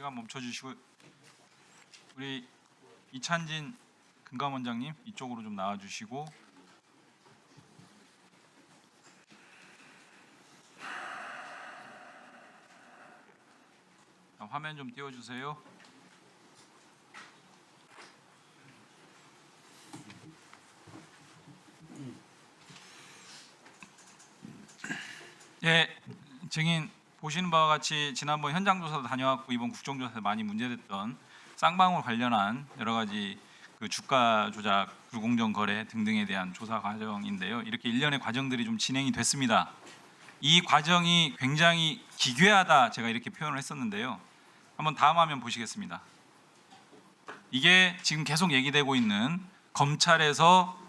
시간 멈춰주시고 우리 이찬진 금감원장님 이쪽으로 좀 나와주시고 화면 좀 띄워주세요. 예, 증인 보시는 바와 같이 지난번 현장 조사도 다녀왔고 이번 국정조사에서 많이 문제됐던 쌍방울 관련한 여러 가지 그 주가 조작, 불공정 거래 등등에 대한 조사 과정인데요. 이렇게 일련의 과정들이 좀 진행이 됐습니다. 이 과정이 굉장히 기괴하다 제가 이렇게 표현을 했었는데요. 한번 다음 화면 보시겠습니다. 이게 지금 계속 얘기되고 있는 검찰에서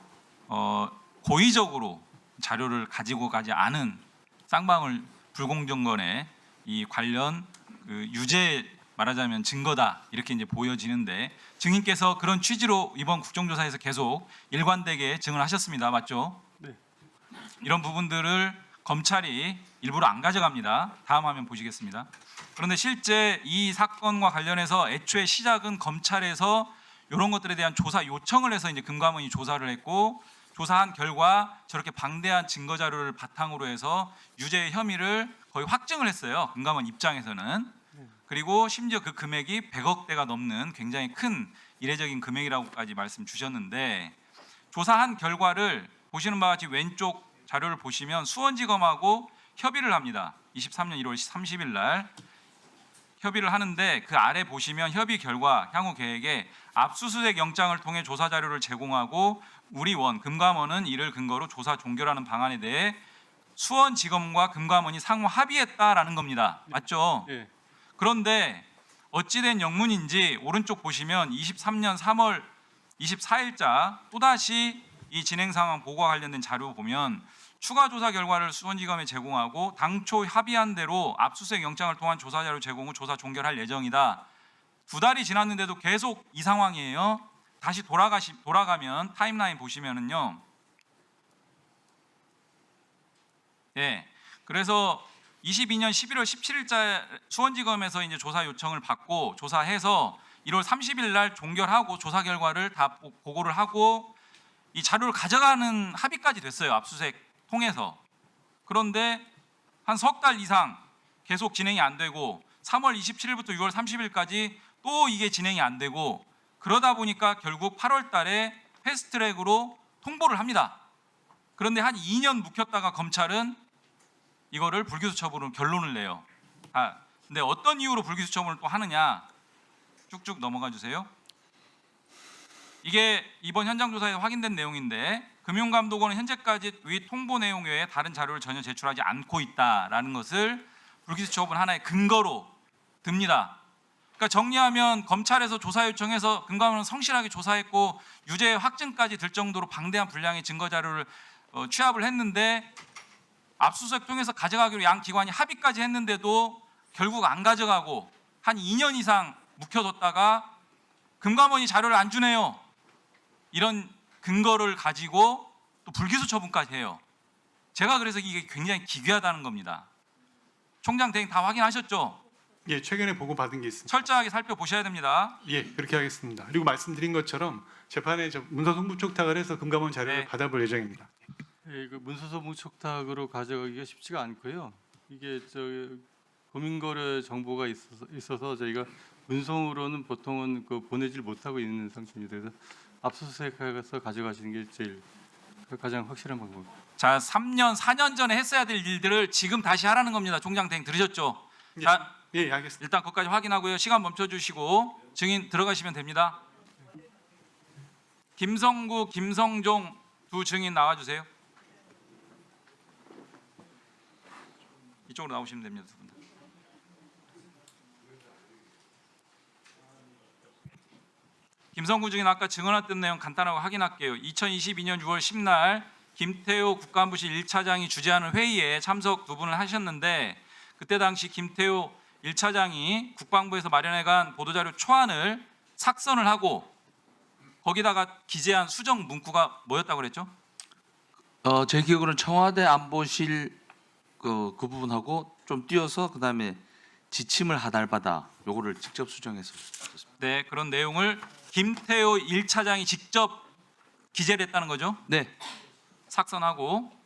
고의적으로 자료를 가지고 가지 않은 쌍방울 불공정 거래 이 관련 그 유죄 말하자면 증거다 이렇게 이제 보여지는데 증인께서 그런 취지로 이번 국정조사에서 계속 일관되게 증언하셨습니다. 맞죠? 네. 이런 부분들을 검찰이 일부러 안 가져갑니다. 다음 화면 보시겠습니다. 그런데 실제 이 사건과 관련해서 애초에 시작은 검찰에서 이런 것들에 대한 조사 요청을 해서 이제 금감원이 조사를 했고 조사한 결과 저렇게 방대한 증거 자료를 바탕으로 해서 유죄의 혐의를 거의 확증을 했어요. 금감원 입장에서는. 그리고 심지어 그 금액이 100억대가 넘는 굉장히 큰 이례적인 금액이라고까지 말씀 주셨는데 조사한 결과를 보시는 바와 같이 왼쪽 자료를 보시면 수원지검하고 협의를 합니다. 23년 1월 30일 날 협의를 하는데 그 아래 보시면 협의 결과 향후 계획에 압수수색 영장을 통해 조사 자료를 제공하고 우리 금감원은 이를 근거로 조사 종결하는 방안에 대해 수원지검과 금감원이 상호 합의했다라는 겁니다. 맞죠? 예. 그런데 어찌된 영문인지 오른쪽 보시면 23년 3월 24일자 또다시 이 진행 상황 보고와 관련된 자료 보면 추가 조사 결과를 수원지검에 제공하고 당초 합의한 대로 압수수색 영장을 통한 조사 자료 제공 후 조사 종결할 예정이다. 2달이 지났는데도 계속 이 상황이에요. 다시 돌아가면 타임라인 보시면은요. 예. 그래서 22년 11월 17일자 수원지검에서 이제 조사 요청을 받고 조사해서 1월 30일 날 종결하고 조사 결과를 다 보고를 하고 이 자료를 가져가는 합의까지 됐어요. 압수수색 통해서. 그런데 한 석 달 이상 계속 진행이 안 되고 3월 27일부터 6월 30일까지 또 이게 진행이 안 되고 그러다 보니까 결국 8월 달에 패스트트랙으로 통보를 합니다. 그런데 한 2년 묵혔다가 검찰은 이거를 불기소 처분으로 결론을 내요. 근데 어떤 이유로 불기소 처분을 또 하느냐? 쭉쭉 넘어가 주세요. 이게 이번 현장 조사에서 확인된 내용인데 금융감독원은 현재까지 위 통보 내용 외에 다른 자료를 전혀 제출하지 않고 있다라는 것을 불기소 처분 하나의 근거로 듭니다. 그러니까 정리하면 검찰에서 조사 요청해서 금감원은 성실하게 조사했고 유죄 확증까지 들 정도로 방대한 분량의 증거 자료를 취합을 했는데 압수수색 통해서 가져가기로 양 기관이 합의까지 했는데도 결국 안 가져가고 한 2년 이상 묵혀뒀다가 금감원이 자료를 안 주네요. 이런 근거를 가지고 또 불기소 처분까지 해요. 제가 그래서 이게 굉장히 기괴하다는 겁니다. 총장 대행 다 확인하셨죠? 예, 최근에 보고 받은 게 있습니다. 철저하게 살펴보셔야 됩니다. 예, 그렇게 하겠습니다. 그리고 말씀드린 것처럼 재판에 문서송부 촉탁을 해서 금감원 자료를 네. 받아볼 예정입니다. 예, 그 문서서무 촉탁으로 가져가기가 쉽지가 않고요. 이게 금융거래 정보가 있어서 저희가 문서로는 보통은 그 보내질 못하고 있는 상태입니다. 그래서 압수수색해서 가져가시는 게 제일 가장 확실한 방법입니다. 자, 3년, 4년 전에 했어야 될 일들을 지금 다시 하라는 겁니다. 총장 대행 들으셨죠? 자, 예, 알겠습니다. 일단 그것까지 확인하고요. 시간 멈춰주시고 증인 들어가시면 됩니다. 김성구, 김성종 두 증인 나와주세요. 이쪽으로 나오시면 됩니다. 두 분 다. 김성구 증인 아까 증언했던 내용 간단하게 확인할게요. 2022년 6월 10날 김태호 국가안보실 1차장이 주재하는 회의에 참석 두 분을 하셨는데 그때 당시 김태호 1차장이 국방부에서 마련해간 보도자료 초안을 삭선을 하고 거기다가 기재한 수정 문구가 뭐였다고 그랬죠? 제 기억으로는 청와대 안보실 그 부분하고 좀 띄어서 그다음에 지침을 하달받아 요거를 직접 수정해서 썼습니다. 네, 그런 내용을 김태호 1차장이 직접 기재를 했다는 거죠. 네, 삭선하고.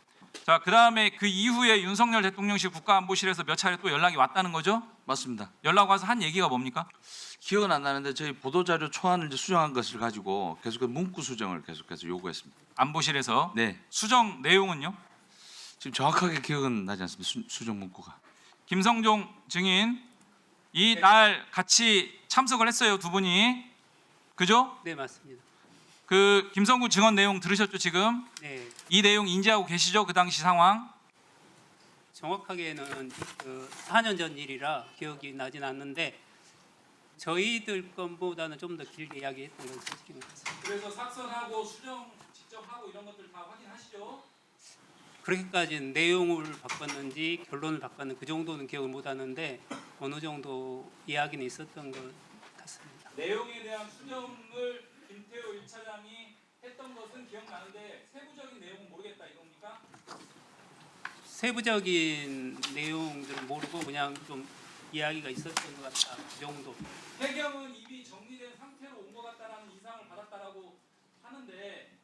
자, 그다음에 그 이후에 윤석열 대통령실 국가안보실에서 몇 차례 또 연락이 왔다는 거죠. 맞습니다. 연락 와서 한 얘기가 뭡니까? 기억은 안 나는데 저희 보도자료 초안을 이제 수정한 것을 가지고 계속해서 문구 수정을 계속해서 요구했습니다. 안보실에서 네, 수정 내용은요? 지금 정확하게 기억은 나지 않습니다. 수정 문구가. 김성종 증인 이 날 같이 참석을 했어요, 두 분이. 그죠? 네, 맞습니다. 그 김성구 증언 내용 들으셨죠, 지금? 네, 이 내용 인지하고 계시죠? 그 당시 상황. 정확하게는 그 4년 전 일이라 기억이 나진 않는데 저희들 건보다는 좀 더 길게 이야기했던 건 사실인 것 같습니다. 그래서 삭선하고 수정 직접 하고 이런 것들 다 확인하시죠? 그렇게까지는 내용을 바꿨는지 결론을 바꿨는 그 정도는 기억을 못 하는데 어느 정도 이야기는 있었던 것 같습니다. 내용에 대한 수정을 김태호 1차장이 했던 것은 기억나는데 세부적인 내용은 모르겠다 이겁니까? 세부적인 내용들은 모르고 그냥 좀 이야기가 있었던 것 같다 그 정도. 해경은 이미 정리된 상태로 온 것 같다라는 인상을 받았다라고 하는데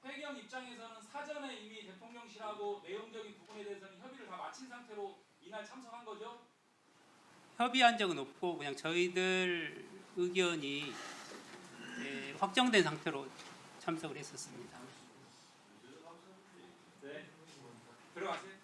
해경 입장에서는 사전에 이미 대통령실하고 내용적인 부분에 대해서는 협의를 다 마친 상태로 이날 참석한 거죠? 협의한 적은 없고 그냥 저희들 의견이 확정된 상태로 참석을 했었습니다. 네. 들어가세요.